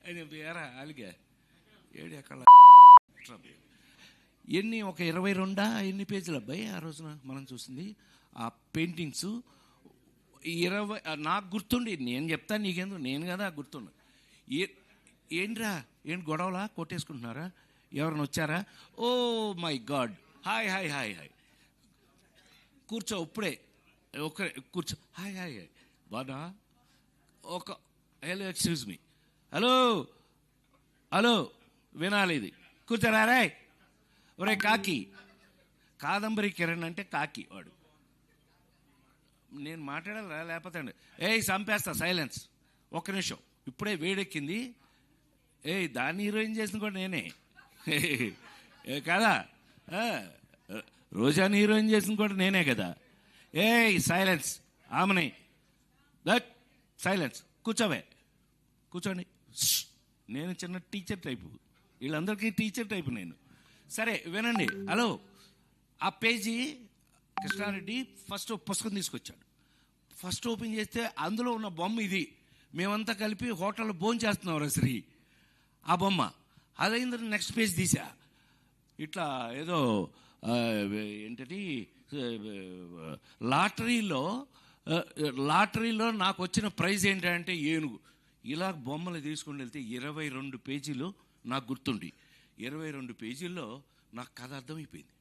ఎరా అలిగా ఏడు ఎక్కడ ఎన్ని ఒక 22 ఎన్ని పేజీలు అబ్బాయి ఆ రోజున మనం చూసింది ఆ పెయింటింగ్స్ 20. నాకు గుర్తుండి నేను చెప్తాను నీకెందుకు, నేను కదా గుర్తుండు. ఏంట్రా ఏంటి గొడవలా కొట్టేసుకుంటున్నారా, ఎవరైనా వచ్చారా? Oh my God, hi hi hi hi, కూర్చో ఇప్పుడే కూర్చో, హాయ్ హాయ్ హాయ్ బాగా ఒక hello excuse me, hello hello వినాలి ఇది, కూర్చోరా రే. ఒరే కాకి, కాదంబరి కిరణ్ అంటే కాకి వాడు. నేను మాట్లాడాలా లేకపోతే చంపేస్తా, సైలెన్స్ ఒక్క నిమిషం, ఇప్పుడే వేడెక్కింది. దాన్ని హీరోయిన్ చేసిన కూడా నేనే కదా, రోజాని హీరోయిన్ చేసిన కూడా నేనే కదా. సైలెన్స్, ఆమెని దట్ సైలెన్స్, కూర్చోవే కూర్చోండి. నేను చిన్న టీచర్ టైపు, వీళ్ళందరికీ టీచర్ టైపు నేను. సరే వినండి. హలో, ఆ పేజీ కృష్ణారెడ్డి ఫస్ట్ పుస్తకం తీసుకొచ్చాడు. ఫస్ట్ ఓపెన్ చేస్తే అందులో ఉన్న బొమ్మ ఇది. మేమంతా కలిపి హోటల్లో భోజనం చేస్తున్నాం శ్రీ, ఆ బొమ్మ. అదైన తర్వాత నెక్స్ట్ పేజ్ తీసా, ఇట్లా ఏదో ఏంటది లాటరీలో నాకు వచ్చిన ప్రైజ్ ఏంటంటే ఏనుగు. ఇలా బొమ్మలు తీసుకుని వెళ్తే 22 పేజీలు నాకు గుర్తుండి, 22 పేజీల్లో నాకు కథ అర్థమైపోయింది.